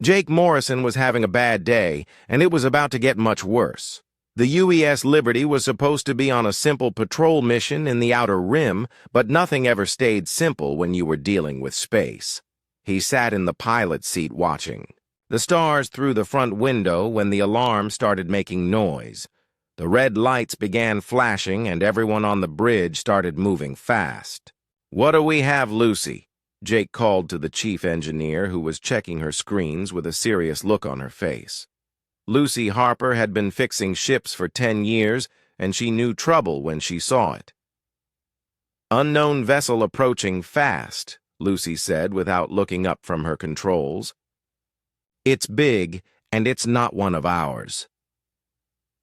Jake Morrison was having a bad day, and it was about to get much worse. The UES Liberty was supposed to be on a simple patrol mission in the Outer Rim, but nothing ever stayed simple when you were dealing with space. He sat in the pilot's seat watching the stars through the front window when the alarm started making noise. The red lights began flashing and everyone on the bridge started moving fast. "What do we have, Lucy?" Jake called to the chief engineer, who was checking her screens with a serious look on her face. Lucy Harper had been fixing ships for 10 years, and she knew trouble when she saw it. "Unknown vessel approaching fast," Lucy said without looking up from her controls. "It's big, and it's not one of ours."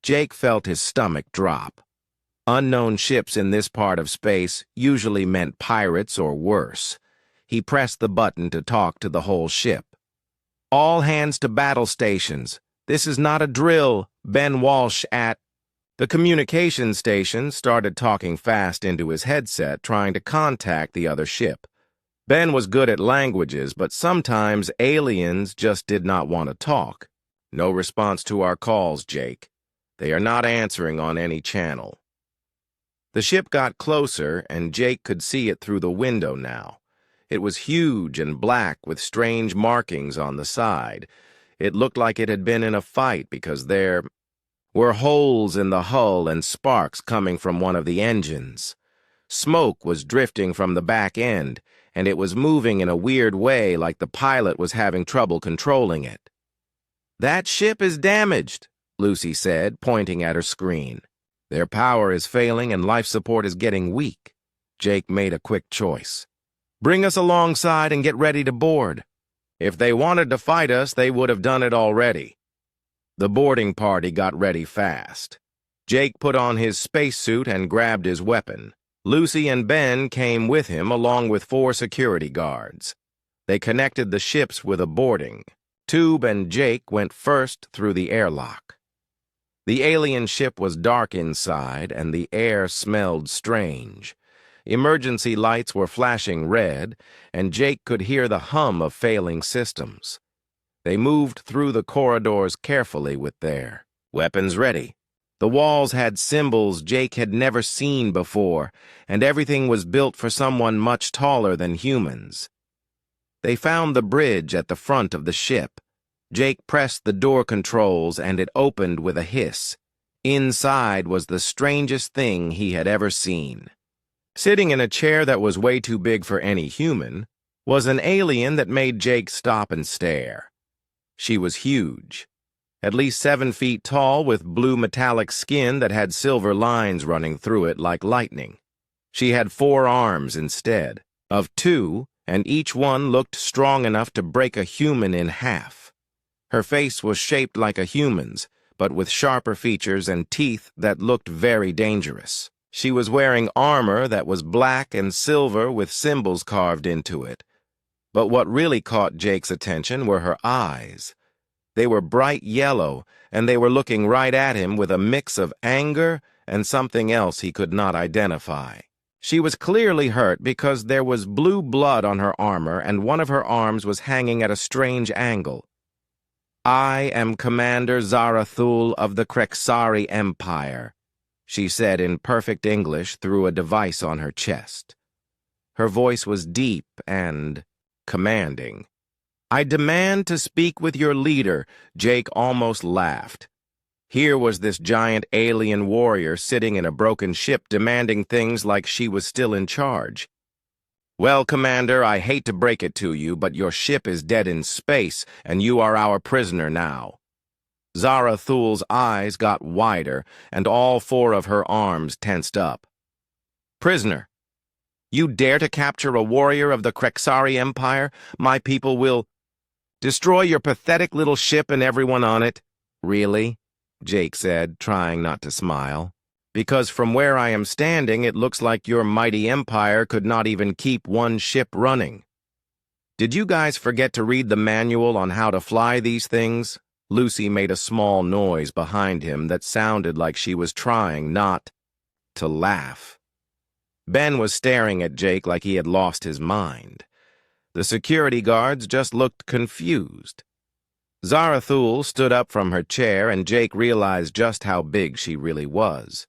Jake felt his stomach drop. Unknown ships in this part of space usually meant pirates or worse. He pressed the button to talk to the whole ship. "All hands to battle stations. This is not a drill. Ben Walsh at..." The communication station started talking fast into his headset, trying to contact the other ship. Ben was good at languages, but sometimes aliens just did not want to talk. "No response to our calls, Jake. They are not answering on any channel." The ship got closer, and Jake could see it through the window now. It was huge and black with strange markings on the side. It looked like it had been in a fight because there were holes in the hull and sparks coming from one of the engines. Smoke was drifting from the back end, and it was moving in a weird way like the pilot was having trouble controlling it. "That ship is damaged," Lucy said, pointing at her screen. "Their power is failing and life support is getting weak." Jake made a quick choice. "Bring us alongside and get ready to board." If they wanted to fight us, they would have done it already. The boarding party got ready fast. Jake put on his spacesuit and grabbed his weapon. Lucy and Ben came with him along with 4 security guards. They connected the ships with a boarding. Tube and Jake went first through the airlock. The alien ship was dark inside, and the air smelled strange. Emergency lights were flashing red, and Jake could hear the hum of failing systems. They moved through the corridors carefully with their weapons ready. The walls had symbols Jake had never seen before, and everything was built for someone much taller than humans. They found the bridge at the front of the ship. Jake pressed the door controls, and it opened with a hiss. Inside was the strangest thing he had ever seen. Sitting in a chair that was way too big for any human was an alien that made Jake stop and stare. She was huge, at least 7 feet tall, with blue metallic skin that had silver lines running through it like lightning. She had 4 arms instead of 2, and each one looked strong enough to break a human in half. Her face was shaped like a human's, but with sharper features and teeth that looked very dangerous. She was wearing armor that was black and silver with symbols carved into it. But what really caught Jake's attention were her eyes. They were bright yellow, and they were looking right at him with a mix of anger and something else he could not identify. She was clearly hurt because there was blue blood on her armor and one of her arms was hanging at a strange angle. "I am Commander Zarathul of the Krexari Empire," she said in perfect English through a device on her chest. Her voice was deep and commanding. "I demand to speak with your leader." Jake almost laughed. Here was this giant alien warrior sitting in a broken ship demanding things like she was still in charge. "Well, Commander, I hate to break it to you, but your ship is dead in space, and you are our prisoner now." Zarathul's eyes got wider, and all 4 of her arms tensed up. "Prisoner? You dare to capture a warrior of the Krexari Empire? My people will destroy your pathetic little ship and everyone on it." "Really?" Jake said, trying not to smile. "Because from where I am standing, it looks like your mighty empire could not even keep one ship running. Did you guys forget to read the manual on how to fly these things?" Lucy made a small noise behind him that sounded like she was trying not to laugh. Ben was staring at Jake like he had lost his mind. The security guards just looked confused. Zarathul stood up from her chair, and Jake realized just how big she really was.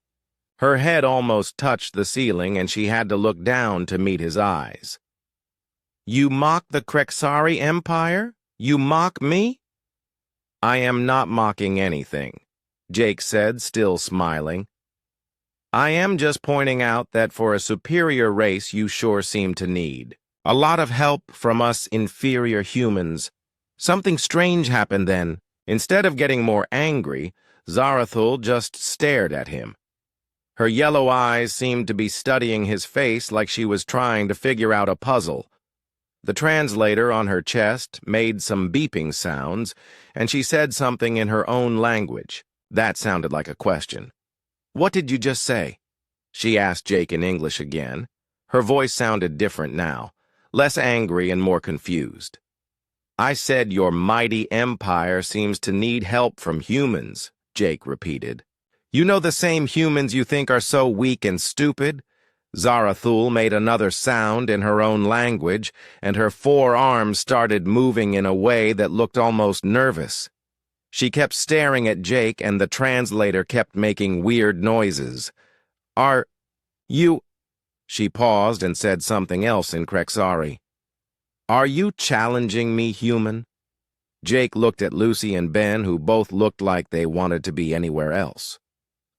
Her head almost touched the ceiling, and she had to look down to meet his eyes. "You mock the Krexari Empire? You mock me?" "I am not mocking anything," Jake said, still smiling. "I am just pointing out that for a superior race you sure seem to need a lot of help from us inferior humans." Something strange happened then. Instead of getting more angry, Zarathul just stared at him. Her yellow eyes seemed to be studying his face like she was trying to figure out a puzzle. The translator on her chest made some beeping sounds, and she said something in her own language. That sounded like a question. "What did you just say?" she asked Jake in English again. Her voice sounded different now, less angry and more confused. "I said your mighty empire seems to need help from humans," Jake repeated. "You know, the same humans you think are so weak and stupid?" Zarathul made another sound in her own language, and her four arms started moving in a way that looked almost nervous. She kept staring at Jake, and the translator kept making weird noises. "Are you—" She paused and said something else in Krexari. "Are you challenging me, human?" Jake looked at Lucy and Ben, who both looked like they wanted to be anywhere else.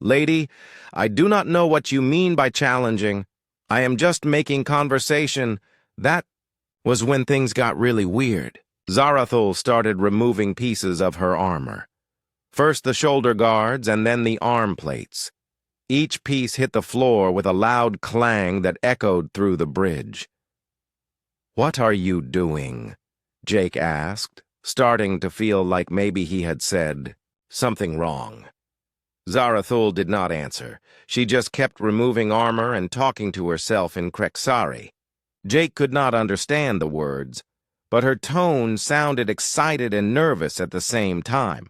"Lady, I do not know what you mean by challenging. I am just making conversation." That was when things got really weird. Zarathul started removing pieces of her armor. First the shoulder guards and then the arm plates. Each piece hit the floor with a loud clang that echoed through the bridge. "What are you doing?" Jake asked, starting to feel like maybe he had said something wrong. Zarathul did not answer. She just kept removing armor and talking to herself in Krexari. Jake could not understand the words, but her tone sounded excited and nervous at the same time.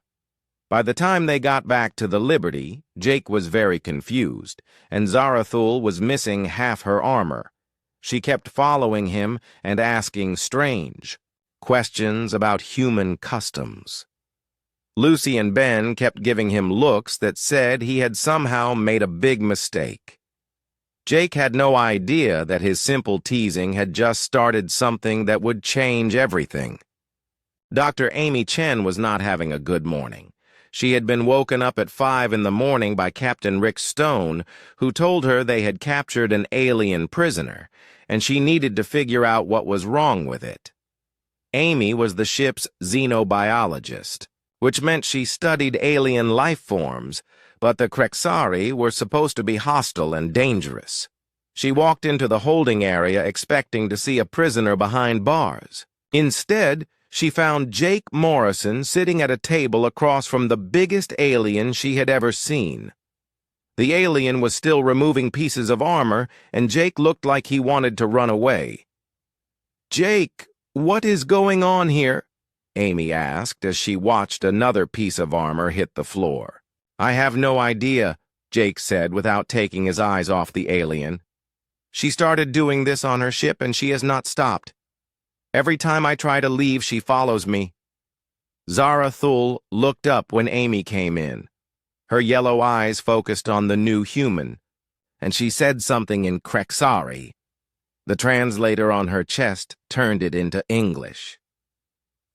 By the time they got back to the Liberty, Jake was very confused, and Zarathul was missing half her armor. She kept following him and asking strange questions about human customs. Lucy and Ben kept giving him looks that said he had somehow made a big mistake. Jake had no idea that his simple teasing had just started something that would change everything. Dr. Amy Chen was not having a good morning. She had been woken up at 5 in the morning by Captain Rick Stone, who told her they had captured an alien prisoner, and she needed to figure out what was wrong with it. Amy was the ship's xenobiologist, which meant she studied alien life forms, but the Krexari were supposed to be hostile and dangerous. She walked into the holding area expecting to see a prisoner behind bars. Instead, she found Jake Morrison sitting at a table across from the biggest alien she had ever seen. The alien was still removing pieces of armor, and Jake looked like he wanted to run away. "Jake, what is going on here?" Amy asked as she watched another piece of armor hit the floor. "I have no idea," Jake said without taking his eyes off the alien. "She started doing this on her ship, and she has not stopped. Every time I try to leave, she follows me." Zarathul looked up when Amy came in. Her yellow eyes focused on the new human, and she said something in Krexari. The translator on her chest turned it into English.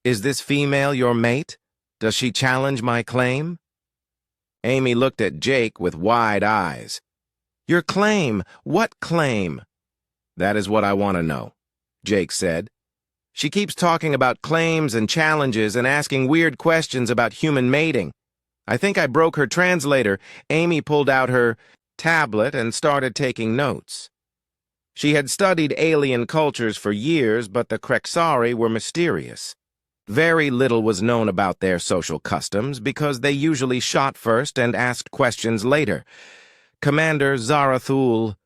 "Is this female your mate? Does she challenge my claim?" Amy looked at Jake with wide eyes. "Your claim? What claim?" "That is what I want to know," Jake said. "She keeps talking about claims and challenges and asking weird questions about human mating. I think I broke her translator." Amy pulled out her tablet and started taking notes. She had studied alien cultures for years, but the Krexari were mysterious. Very little was known about their social customs because they usually shot first and asked questions later. "Commander Zarathul,"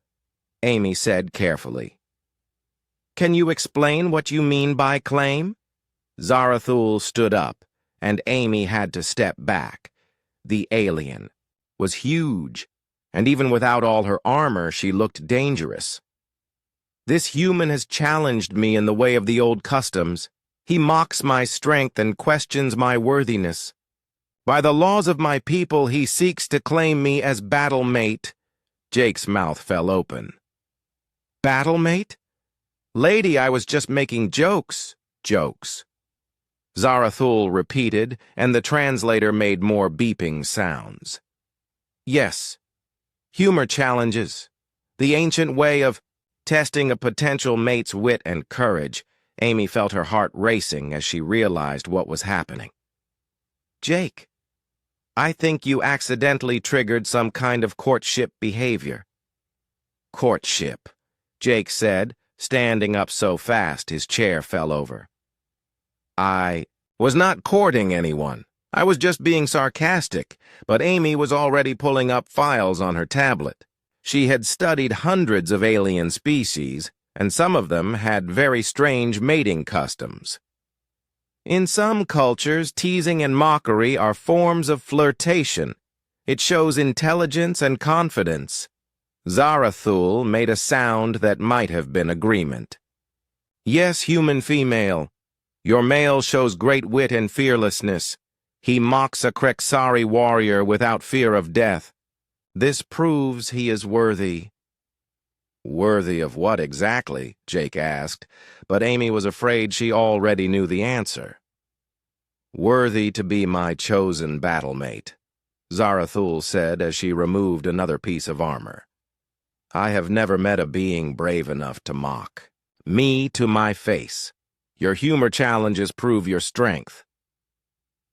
Amy said carefully. "Can you explain what you mean by claim?" Zarathul stood up, and Amy had to step back. The alien was huge, and even without all her armor, she looked dangerous. "This human has challenged me in the way of the old customs. He mocks my strength and questions my worthiness. By the laws of my people, he seeks to claim me as battle mate. Jake's mouth fell open. Battle mate? Lady, I was just making jokes. Jokes. Zarathul repeated, and the translator made more beeping sounds. Yes. Humor challenges. The ancient way of testing a potential mate's wit and courage. Amy felt her heart racing as she realized what was happening. Jake, I think you accidentally triggered some kind of courtship behavior. Courtship, Jake said, standing up so fast his chair fell over. I was not courting anyone. I was just being sarcastic, but Amy was already pulling up files on her tablet. She had studied hundreds of alien species, and some of them had very strange mating customs. In some cultures, teasing and mockery are forms of flirtation. It shows intelligence and confidence. Zarathul made a sound that might have been agreement. Yes, human female. Your male shows great wit and fearlessness. He mocks a Kreksari warrior without fear of death. This proves he is worthy. Worthy of what exactly? Jake asked, but Amy was afraid she already knew the answer. Worthy to be my chosen battlemate, Zarathul said as she removed another piece of armor. I have never met a being brave enough to mock. Me to my face. Your humor challenges prove your strength.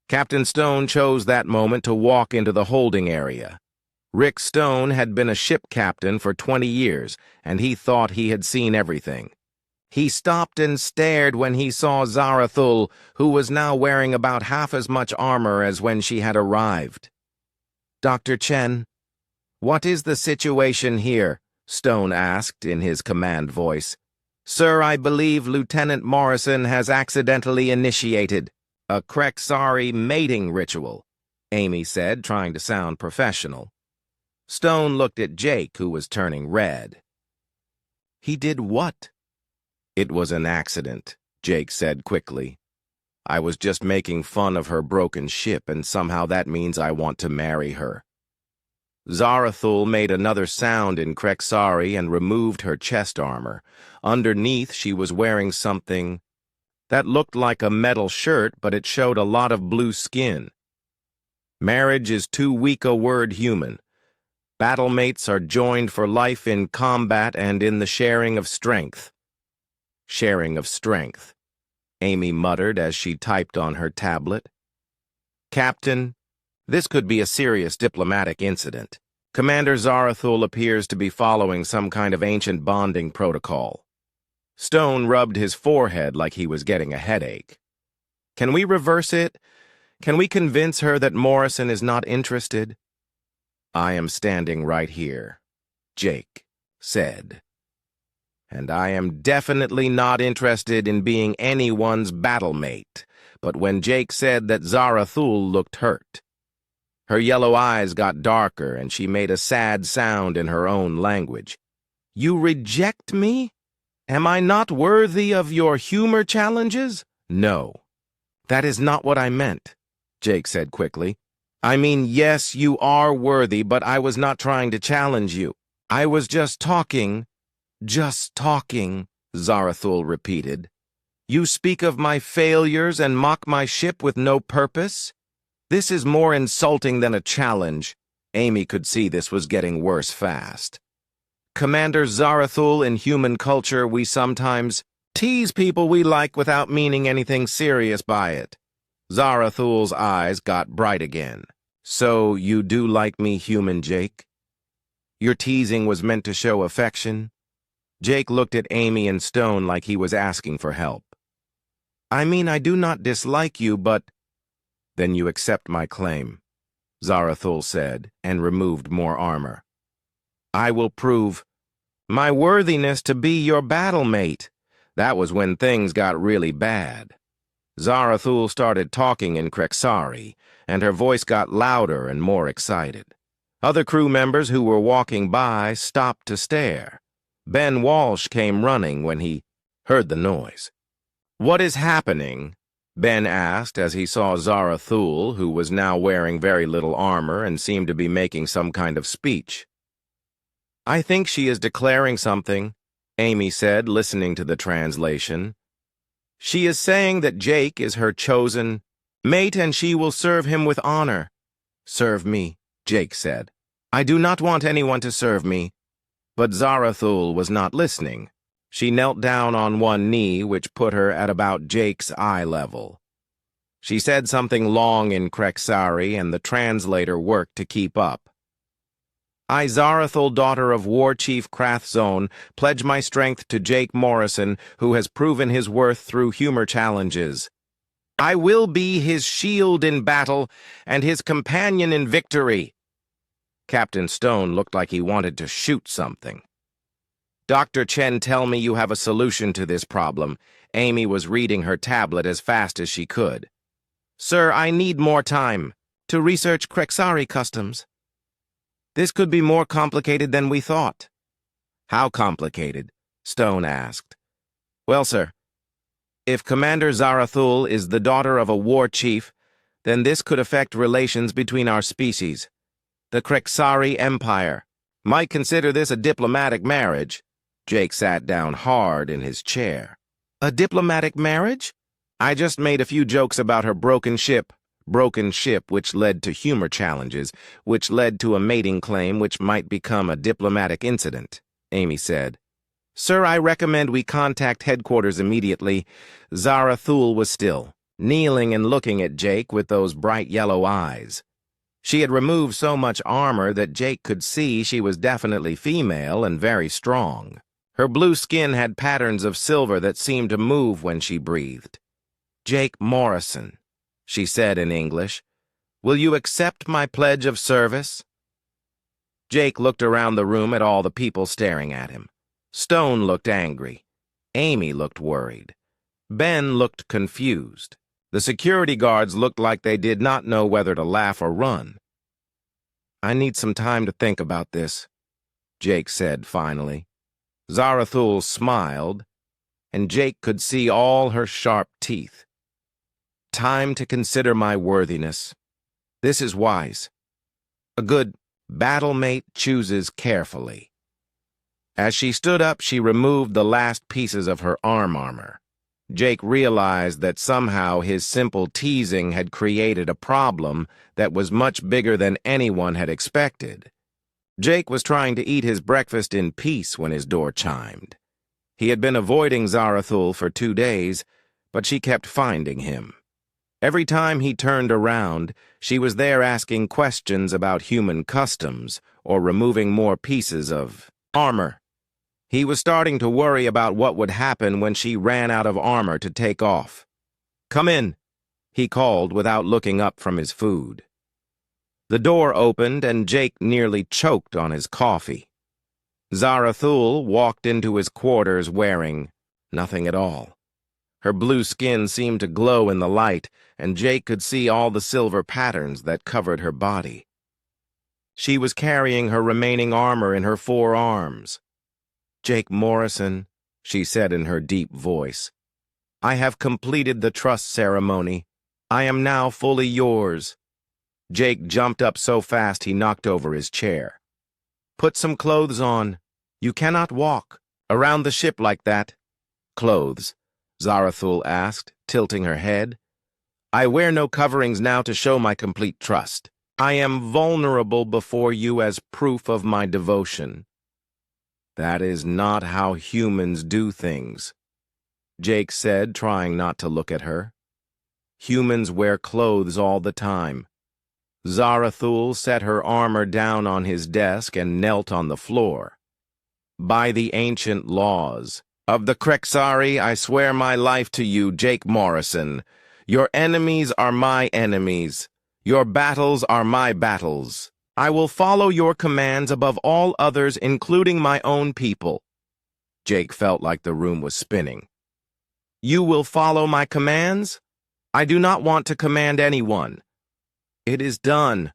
Captain Stone chose that moment to walk into the holding area. Rick Stone had been a ship captain for 20 years, and he thought he had seen everything. He stopped and stared when he saw Zarathul, who was now wearing about half as much armor as when she had arrived. Dr. Chen, what is the situation here? Stone asked in his command voice. Sir, I believe Lieutenant Morrison has accidentally initiated a Kreksari mating ritual, Amy said, trying to sound professional. Stone looked at Jake, who was turning red. He did what? It was an accident, Jake said quickly. I was just making fun of her broken ship, and somehow that means I want to marry her. Zarathul made another sound in Kreksari and removed her chest armor. Underneath, she was wearing something that looked like a metal shirt, but it showed a lot of blue skin. Marriage is too weak a word, human. Battlemates are joined for life in combat and in the sharing of strength. Sharing of strength, Amy muttered as she typed on her tablet. Captain, this could be a serious diplomatic incident. Commander Zarathul appears to be following some kind of ancient bonding protocol. Stone rubbed his forehead like he was getting a headache. Can we reverse it? Can we convince her that Morrison is not interested? I am standing right here, Jake said. And I am definitely not interested in being anyone's battlemate. But when Jake said that, Zarathul looked hurt. Her yellow eyes got darker, and she made a sad sound in her own language. You reject me? Am I not worthy of your humor challenges? No. That is not what I meant, Jake said quickly. I mean, yes, you are worthy, but I was not trying to challenge you. I was just talking. Just talking, Zarathul repeated. You speak of my failures and mock my ship with no purpose? This is more insulting than a challenge. Amy could see this was getting worse fast. Commander Zarathul, in human culture, we sometimes tease people we like without meaning anything serious by it. Zarathul's eyes got bright again. So you do like me, human Jake? Your teasing was meant to show affection? Jake looked at Amy and Stone like he was asking for help. I mean, I do not dislike you, but... Then you accept my claim, Zarathul said, and removed more armor. I will prove my worthiness to be your battlemate. That was when things got really bad. Zarathul started talking in Kreksari, and her voice got louder and more excited. Other crew members who were walking by stopped to stare. Ben Walsh came running when he heard the noise. What is happening? Ben asked as he saw Zarathul, who was now wearing very little armor and seemed to be making some kind of speech. I think she is declaring something, Amy said, listening to the translation. She is saying that Jake is her chosen mate and she will serve him with honor. Serve me, Jake said. I do not want anyone to serve me. But Zarathul was not listening. She knelt down on one knee, which put her at about Jake's eye level. She said something long in Krexari, and the translator worked to keep up. I, Zarathul, daughter of War Chief Krathzone, pledge my strength to Jake Morrison, who has proven his worth through humor challenges. I will be his shield in battle and his companion in victory. Captain Stone looked like he wanted to shoot something. Dr. Chen, tell me you have a solution to this problem. Amy was reading her tablet as fast as she could. Sir, I need more time to research Krexari customs. This could be more complicated than we thought. How complicated? Stone asked. Well, sir, if Commander Zarathul is the daughter of a war chief, then this could affect relations between our species. The Krexari Empire might consider this a diplomatic marriage. Jake sat down hard in his chair. A diplomatic marriage? I just made a few jokes about her broken ship, which led to humor challenges, which led to a mating claim which might become a diplomatic incident, Amy said. Sir, I recommend we contact headquarters immediately. Zarathul was still, kneeling and looking at Jake with those bright yellow eyes. She had removed so much armor that Jake could see she was definitely female and very strong. Her blue skin had patterns of silver that seemed to move when she breathed. Jake Morrison, she said in English, will you accept my pledge of service? Jake looked around the room at all the people staring at him. Stone looked angry. Amy looked worried. Ben looked confused. The security guards looked like they did not know whether to laugh or run. I need some time to think about this, Jake said finally. Zarathul smiled, and Jake could see all her sharp teeth. Time to consider my worthiness. This is wise. A good battle mate chooses carefully. As she stood up, she removed the last pieces of her armor. Jake realized that somehow his simple teasing had created a problem that was much bigger than anyone had expected. Jake was trying to eat his breakfast in peace when his door chimed. He had been avoiding Zarathul for 2 days, but she kept finding him. Every time he turned around, she was there asking questions about human customs or removing more pieces of armor. He was starting to worry about what would happen when she ran out of armor to take off. Come in, he called without looking up from his food. The door opened and Jake nearly choked on his coffee. Zarathul walked into his quarters wearing nothing at all. Her blue skin seemed to glow in the light, and Jake could see all the silver patterns that covered her body. She was carrying her remaining armor in her 4 arms. Jake Morrison, she said in her deep voice, I have completed the trust ceremony. I am now fully yours. Jake jumped up so fast he knocked over his chair. Put some clothes on. You cannot walk around the ship like that. Clothes? Zarathul asked, tilting her head. I wear no coverings now to show my complete trust. I am vulnerable before you as proof of my devotion. That is not how humans do things, Jake said, trying not to look at her. Humans wear clothes all the time. Zarathul set her armor down on his desk and knelt on the floor. By the ancient laws of the Krexari, I swear my life to you, Jake Morrison. Your enemies are my enemies. Your battles are my battles. I will follow your commands above all others, including my own people. Jake felt like the room was spinning. You will follow my commands? I do not want to command anyone. It is done,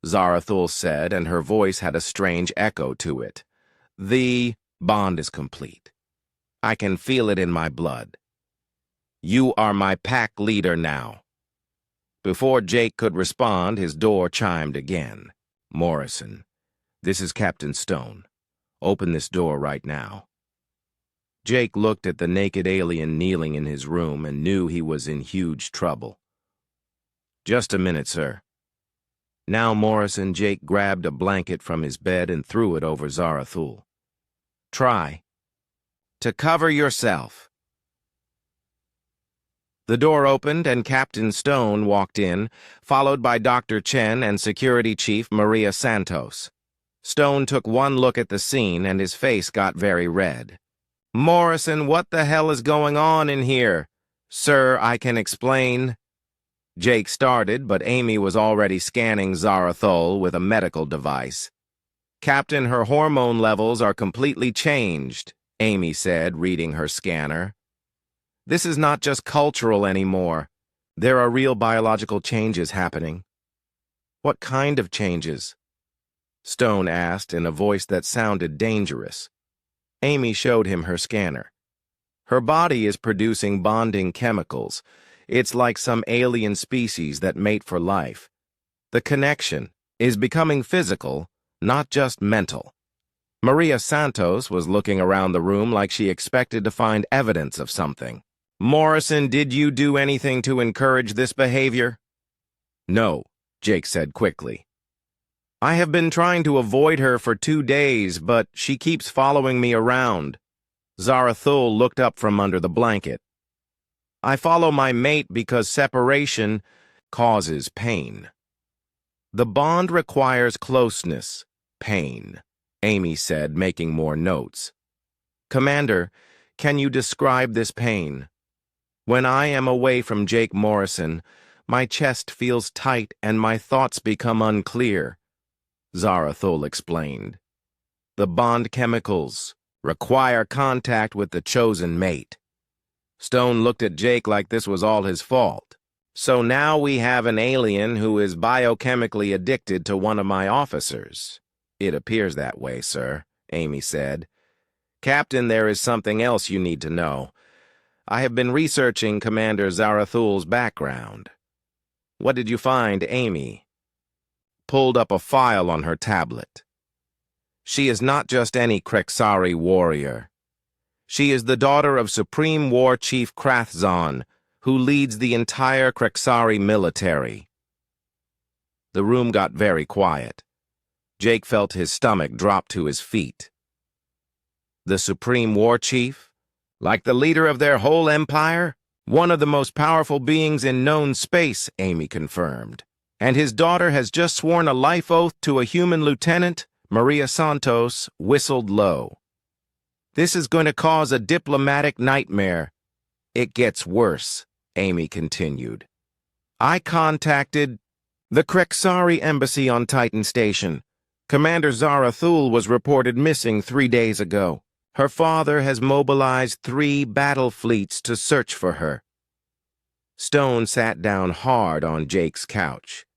Zarathul said, and her voice had a strange echo to it. The bond is complete. I can feel it in my blood. You are my pack leader now." Before Jake could respond, his door chimed again. "Morrison, this is Captain Stone. Open this door right now." Jake looked at the naked alien kneeling in his room and knew he was in huge trouble. "Just a minute, sir." Now Morrison, Jake grabbed a blanket from his bed and threw it over Zarathul. "Try to cover yourself." The door opened and Captain Stone walked in, followed by Dr. Chen and Security Chief Maria Santos. Stone took one look at the scene and his face got very red. "Morrison, what the hell is going on in here?" "Sir, I can explain." Jake started, but Amy was already scanning Zarathul with a medical device. "Captain, her hormone levels are completely changed," Amy said, reading her scanner. "This is not just cultural anymore. There are real biological changes happening." "What kind of changes?" Stone asked in a voice that sounded dangerous. Amy showed him her scanner. "Her body is producing bonding chemicals. It's like some alien species that mate for life. The connection is becoming physical, not just mental." Maria Santos was looking around the room like she expected to find evidence of something. "Morrison, did you do anything to encourage this behavior?" "No," Jake said quickly. "I have been trying to avoid her for 2 days, but she keeps following me around." Zarathul looked up from under the blanket. "I follow my mate because separation causes pain." "The bond requires closeness, pain," Amy said, making more notes. "Commander, can you describe this pain?" "When I am away from Jake Morrison, my chest feels tight and my thoughts become unclear," Zarathul explained. "The bond chemicals require contact with the chosen mate." Stone looked at Jake like this was all his fault. "So now we have an alien who is biochemically addicted to one of my officers." "It appears that way, sir," Amy said. "Captain, there is something else you need to know. I have been researching Commander Zarathul's background." "What did you find, Amy?" Pulled up a file on her tablet. "She is not just any Krexari warrior. She is the daughter of Supreme War Chief Krathzon, who leads the entire Krexari military." The room got very quiet. Jake felt his stomach drop to his feet. "The Supreme War Chief? Like the leader of their whole empire? One of the most powerful beings in known space," Amy confirmed. "And his daughter has just sworn a life oath to a human lieutenant?" Maria Santos whistled low. "This is going to cause a diplomatic nightmare." "It gets worse," Amy continued. "I contacted the Krexari embassy on Titan Station. Commander Zarathul was reported missing 3 days ago. Her father has mobilized 3 battle fleets to search for her." Stone sat down hard on Jake's couch.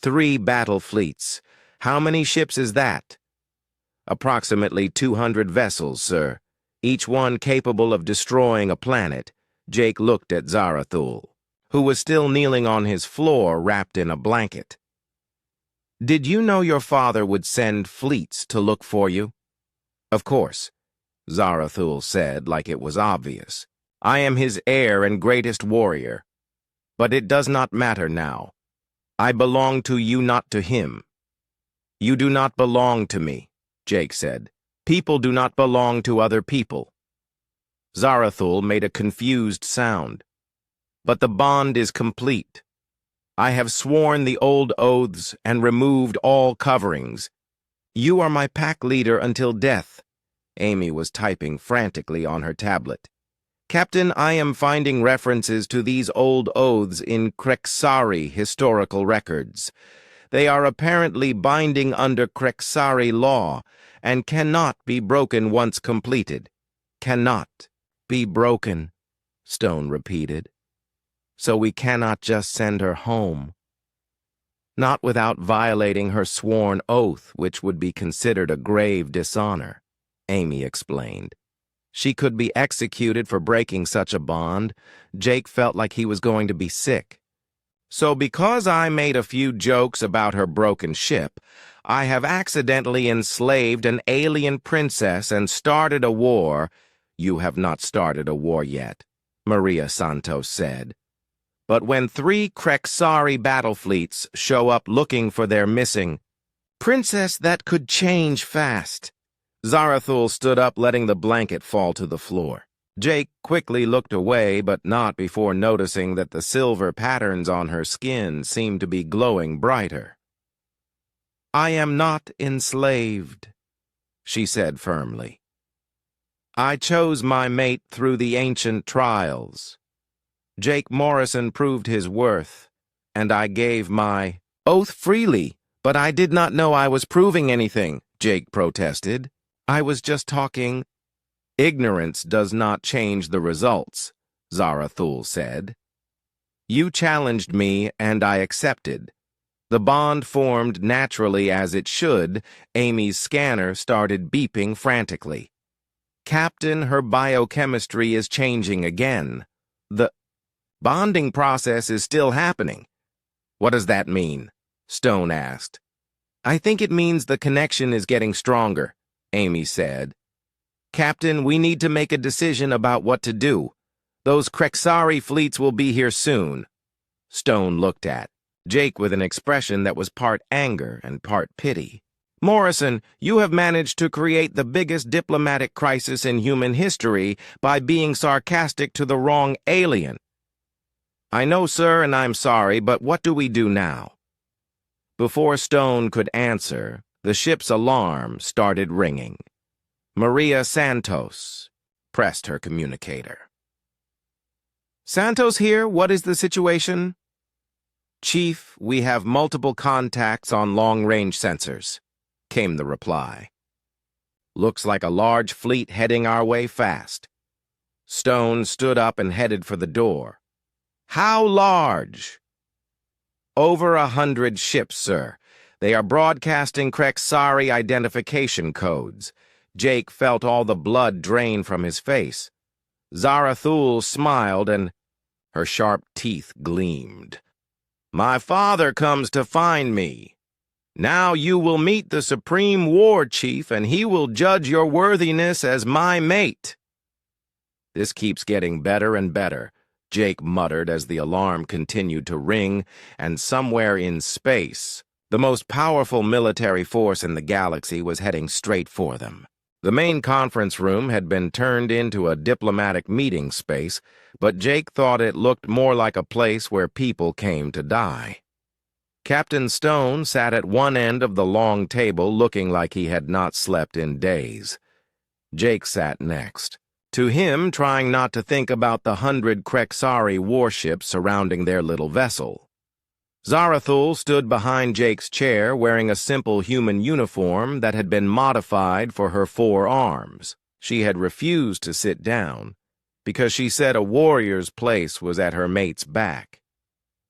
3 battle fleets. How many ships is that?" "Approximately 200 vessels, sir, each one capable of destroying a planet." Jake looked at Zarathul, who was still kneeling on his floor wrapped in a blanket. "Did you know your father would send fleets to look for you?" "Of course," Zarathul said like it was obvious. "I am his heir and greatest warrior. But it does not matter now. I belong to you, not to him." "You do not belong to me," Jake said. "People do not belong to other people." Zarathul made a confused sound. "But the bond is complete. I have sworn the old oaths and removed all coverings. You are my pack leader until death." Amy was typing frantically on her tablet. "Captain, I am finding references to these old oaths in Krexari historical records. They are apparently binding under Krexari law and cannot be broken once completed." "Cannot be broken," Stone repeated. "So we cannot just send her home." "Not without violating her sworn oath, which would be considered a grave dishonor," Amy explained. She could be executed for breaking such a bond. Jake felt like he was going to be sick. So because I made a few jokes about her broken ship, I have accidentally enslaved an alien princess and started a war. You have not started a war yet, Maria Santos said. But when 3 Krexari battle fleets show up looking for their missing princess, that could change fast. Zarathul stood up, letting the blanket fall to the floor. Jake quickly looked away, but not before noticing that the silver patterns on her skin seemed to be glowing brighter. I am not enslaved, she said firmly. I chose my mate through the ancient trials. Jake Morrison proved his worth, and I gave my oath freely, but I did not know I was proving anything, Jake protested. I was just talking. Ignorance does not change the results, Zarathul said. You challenged me, and I accepted. The bond formed naturally as it should. Amy's scanner started beeping frantically. Captain, her biochemistry is changing again. The bonding process is still happening. What does that mean? Stone asked. I think it means the connection is getting stronger, Amy said. Captain, we need to make a decision about what to do. Those Krexari fleets will be here soon. Stone looked at Jake with an expression that was part anger and part pity. Morrison, you have managed to create the biggest diplomatic crisis in human history by being sarcastic to the wrong alien. I know, sir, and I'm sorry, but what do we do now? Before Stone could answer, the ship's alarm started ringing. Maria Santos pressed her communicator. Santos here, what is the situation? Chief, we have multiple contacts on long-range sensors, came the reply. Looks like a large fleet heading our way fast. Stone stood up and headed for the door. How large? Over 100 ships, sir. They are broadcasting Krexari identification codes. Jake felt all the blood drain from his face. Zarathul smiled, and her sharp teeth gleamed. My father comes to find me. Now you will meet the Supreme War Chief, and he will judge your worthiness as my mate. This keeps getting better and better, Jake muttered as the alarm continued to ring, and somewhere in space, the most powerful military force in the galaxy was heading straight for them. The main conference room had been turned into a diplomatic meeting space, but Jake thought it looked more like a place where people came to die. Captain Stone sat at one end of the long table looking like he had not slept in days. Jake sat next. To him, trying not to think about the 100 Krexari warships surrounding their little vessel. Zarathul stood behind Jake's chair wearing a simple human uniform that had been modified for her 4 arms. She had refused to sit down because she said a warrior's place was at her mate's back.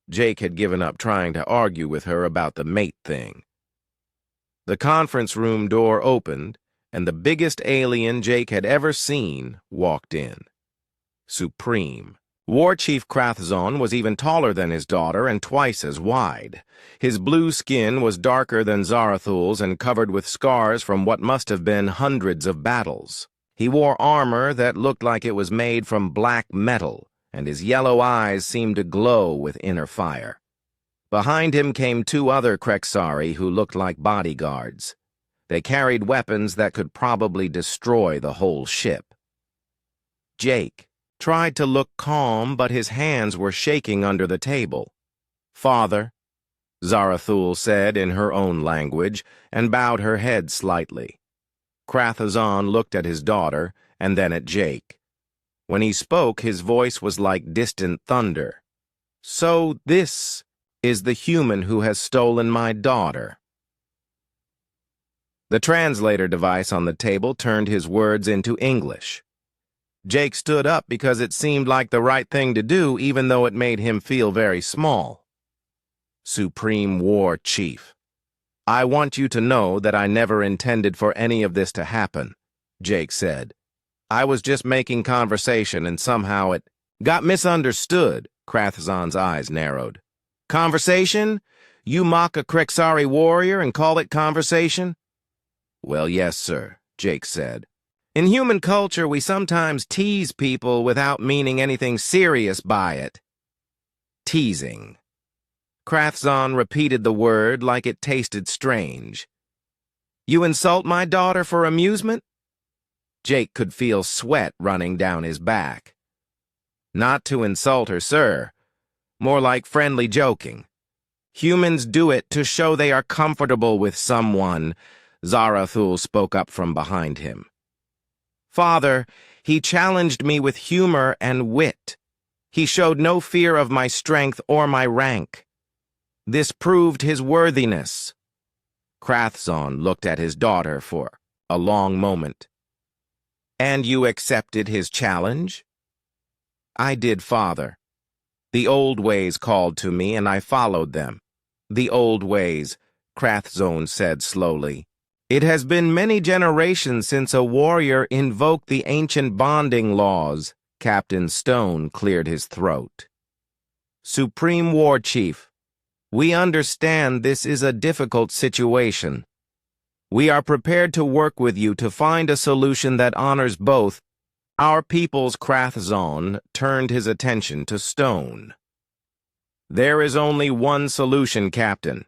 Jake had given up trying to argue with her about the mate thing. The conference room door opened, and the biggest alien Jake had ever seen walked in. Supreme. War Chief Krathzon was even taller than his daughter and twice as wide. His blue skin was darker than Zarathul's and covered with scars from what must have been hundreds of battles. He wore armor that looked like it was made from black metal, and his yellow eyes seemed to glow with inner fire. Behind him came 2 other Krexari who looked like bodyguards. They carried weapons that could probably destroy the whole ship. Jake tried to look calm, but his hands were shaking under the table. Father, Zarathul said in her own language, and bowed her head slightly. Krathzon looked at his daughter, and then at Jake. When he spoke, his voice was like distant thunder. So this is the human who has stolen my daughter. The translator device on the table turned his words into English. Jake stood up because it seemed like the right thing to do, even though it made him feel very small. Supreme War Chief, I want you to know that I never intended for any of this to happen, Jake said. I was just making conversation and somehow it got misunderstood. Krathzon's eyes narrowed. Conversation? You mock a Krexari warrior and call it conversation? Well, yes, sir, Jake said. In human culture, we sometimes tease people without meaning anything serious by it. Teasing. Krathzon repeated the word like it tasted strange. You insult my daughter for amusement? Jake could feel sweat running down his back. Not to insult her, sir. More like friendly joking. Humans do it to show they are comfortable with someone, Zarathul spoke up from behind him. Father, he challenged me with humor and wit. He showed no fear of my strength or my rank. This proved his worthiness. Krathzon looked at his daughter for a long moment. And you accepted his challenge? I did, father. The old ways called to me, and I followed them. The old ways, Krathzon said slowly. It has been many generations since a warrior invoked the ancient bonding laws. Captain Stone cleared his throat. Supreme War Chief, we understand this is a difficult situation. We are prepared to work with you to find a solution that honors both. Our people's Krathzon turned his attention to Stone. There is only one solution, Captain.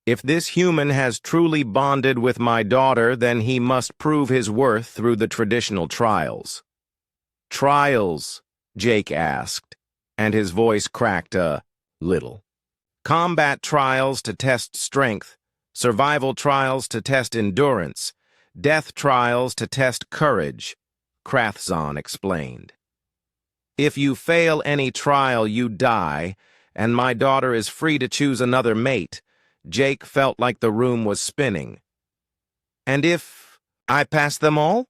If this human has truly bonded with my daughter, then he must prove his worth through the traditional trials. Trials? Jake asked, and his voice cracked a little. Combat trials to test strength, survival trials to test endurance, death trials to test courage, Krathzon explained. If you fail any trial, you die, and my daughter is free to choose another mate. Jake felt like the room was spinning. And if I pass them all?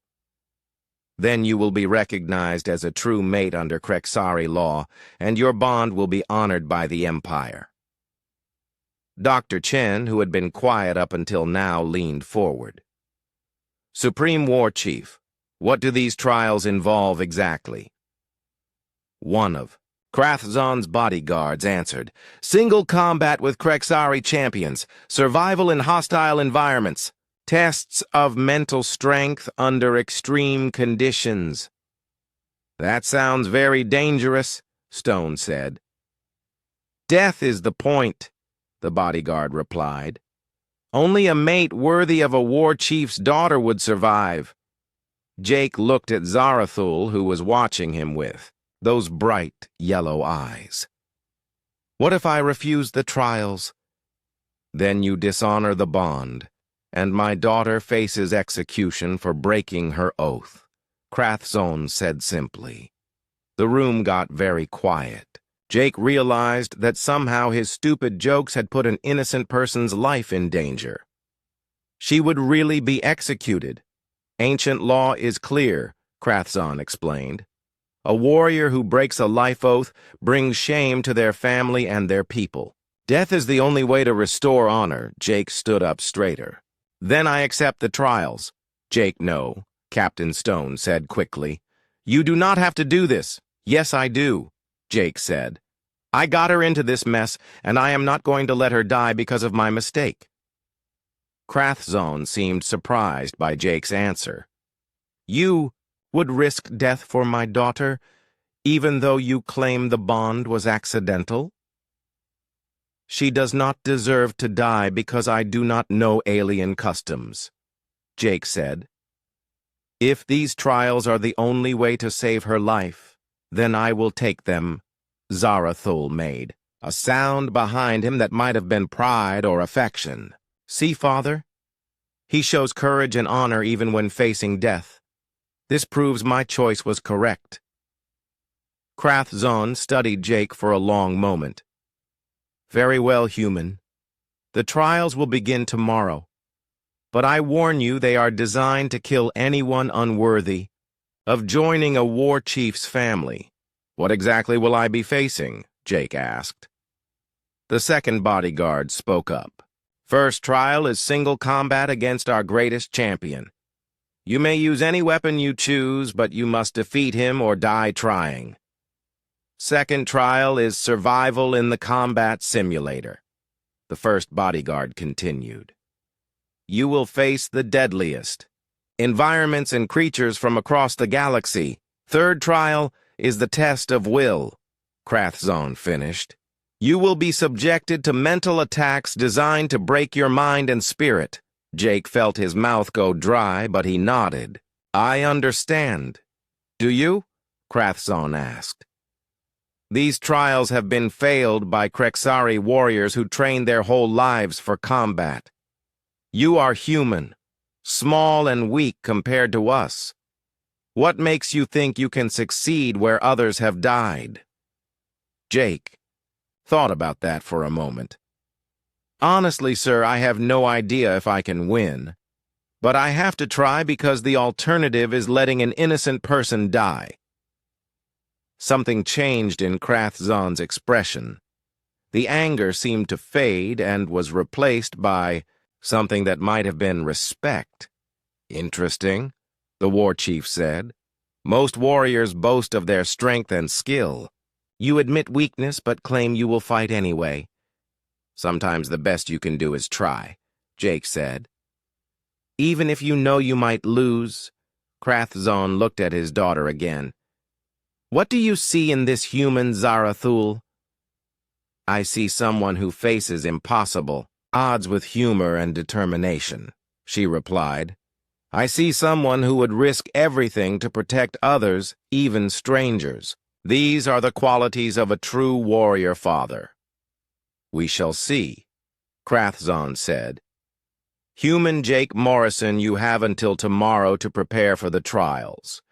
Then you will be recognized as a true mate under Krexari law, and your bond will be honored by the Empire. Dr. Chen, who had been quiet up until now, leaned forward. Supreme War Chief, what do these trials involve exactly? One of Krathzon's bodyguards answered, single combat with Krexari champions, survival in hostile environments, tests of mental strength under extreme conditions. That sounds very dangerous, Stone said. Death is the point, the bodyguard replied. Only a mate worthy of a war chief's daughter would survive. Jake looked at Zarathul, who was watching him with those bright yellow eyes. What if I refuse the trials? Then you dishonor the bond, and my daughter faces execution for breaking her oath, Krathzon said simply. The room got very quiet. Jake realized that somehow his stupid jokes had put an innocent person's life in danger. She would really be executed. Ancient law is clear, Krathzon explained. A warrior who breaks a life oath brings shame to their family and their people. Death is the only way to restore honor. Jake stood up straighter. Then I accept the trials. Jake, no, Captain Stone said quickly. You do not have to do this. Yes, I do, Jake said. I got her into this mess, and I am not going to let her die because of my mistake. Krathzon seemed surprised by Jake's answer. You would risk death for my daughter, even though you claim the bond was accidental? She does not deserve to die because I do not know alien customs, Jake said. If these trials are the only way to save her life, then I will take them. Zarathul made a sound behind him that might have been pride or affection. See, father? He shows courage and honor even when facing death. This proves my choice was correct. Krathzon studied Jake for a long moment. Very well, human. The trials will begin tomorrow. But I warn you, they are designed to kill anyone unworthy of joining a war chief's family. What exactly will I be facing? Jake asked. The second bodyguard spoke up. First trial is single combat against our greatest champion. You may use any weapon you choose, but you must defeat him or die trying. Second trial is survival in the combat simulator. The first bodyguard continued. You will face the deadliest environments and creatures from across the galaxy. Third trial is the test of will. Krathzon finished. You will be subjected to mental attacks designed to break your mind and spirit. Jake felt his mouth go dry, but he nodded. I understand. Do you? Krathzon asked. These trials have been failed by Krexari warriors who trained their whole lives for combat. You are human, small and weak compared to us. What makes you think you can succeed where others have died? Jake thought about that for a moment. Honestly, sir, I have no idea if I can win. But I have to try because the alternative is letting an innocent person die. Something changed in Krathzon's expression. The anger seemed to fade and was replaced by something that might have been respect. Interesting, the war chief said. Most warriors boast of their strength and skill. You admit weakness but claim you will fight anyway. Sometimes the best you can do is try, Jake said. Even if you know you might lose, Krathzon looked at his daughter again. What do you see in this human Zarathul? I see someone who faces impossible odds with humor and determination, she replied. I see someone who would risk everything to protect others, even strangers. These are the qualities of a true warrior father. We shall see, Krathzon said. Human Jake Morrison, you have until tomorrow to prepare for the trials.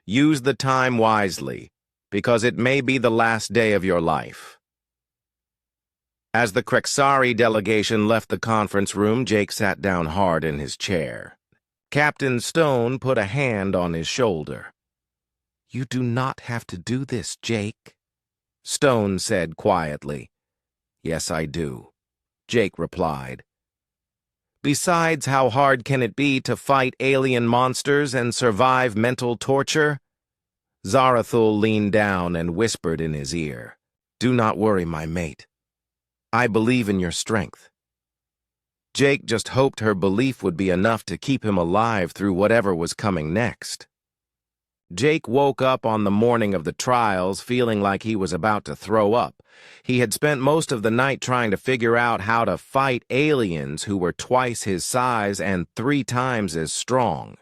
Use the time wisely, because it may be the last day of your life. As the Krexari delegation left the conference room, Jake sat down hard in his chair. Captain Stone put a hand on his shoulder. You do not have to do this, Jake, Stone said quietly. Yes, I do, Jake replied. Besides, how hard can it be to fight alien monsters and survive mental torture? Zarathul leaned down and whispered in his ear. Do not worry, my mate. I believe in your strength. Jake just hoped her belief would be enough to keep him alive through whatever was coming next. Jake woke up on the morning of the trials feeling like he was about to throw up. He had spent most of the night trying to figure out how to fight aliens who were twice his size and 3 times as strong.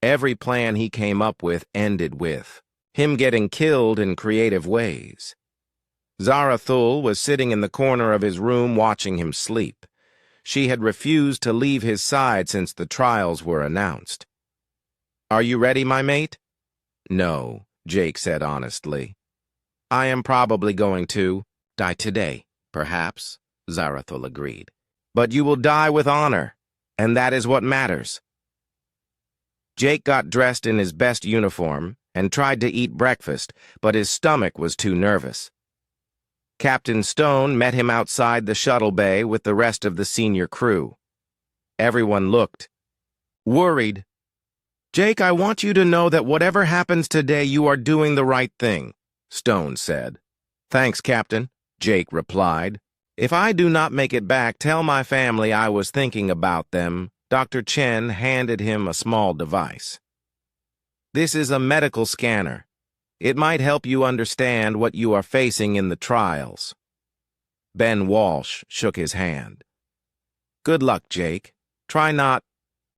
Every plan he came up with ended with him getting killed in creative ways. Zarathul was sitting in the corner of his room watching him sleep. She had refused to leave his side since the trials were announced. Are you ready, my mate? No, Jake said honestly. I am probably going to die today, perhaps, Zarathul agreed. But you will die with honor, and that is what matters. Jake got dressed in his best uniform and tried to eat breakfast, but his stomach was too nervous. Captain Stone met him outside the shuttle bay with the rest of the senior crew. Everyone looked worried. Jake, I want you to know that whatever happens today, you are doing the right thing, Stone said. Thanks, Captain, Jake replied. If I do not make it back, tell my family I was thinking about them. Dr. Chen handed him a small device. This is a medical scanner. It might help you understand what you are facing in the trials. Ben Walsh shook his hand. Good luck, Jake. Try not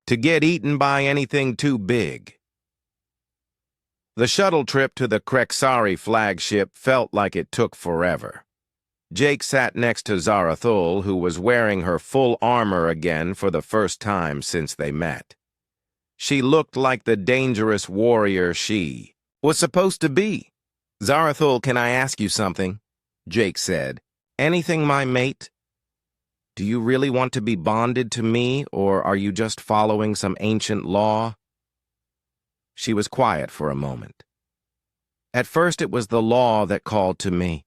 to get eaten by anything too big. The shuttle trip to the Krexari flagship felt like it took forever. Jake sat next to Zarathul, who was wearing her full armor again for the first time since they met. She looked like the dangerous warrior she was supposed to be. Zarathul, can I ask you something? Jake said. Anything, my mate? Do you really want to be bonded to me, or are you just following some ancient law? She was quiet for a moment. At first it was the law that called to me.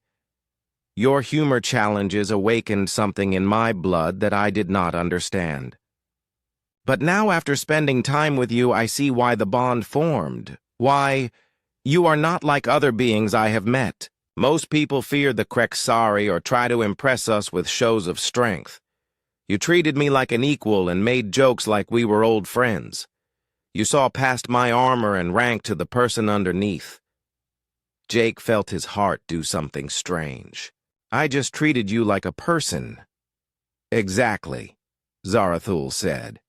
Your humor challenges awakened something in my blood that I did not understand. But now after spending time with you, I see why the bond formed. Why, you are not like other beings I have met. Most people fear the Krexari or try to impress us with shows of strength. You treated me like an equal and made jokes like we were old friends. You saw past my armor and rank to the person underneath. Jake felt his heart do something strange. I just treated you like a person. Exactly, Zarathul said.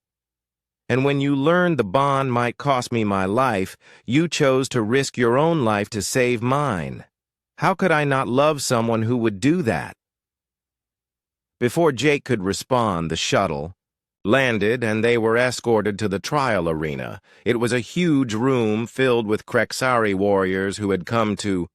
And when you learned the bond might cost me my life, you chose to risk your own life to save mine. How could I not love someone who would do that? Before Jake could respond, the shuttle landed and they were escorted to the trial arena. It was a huge room filled with Krexari warriors who had come to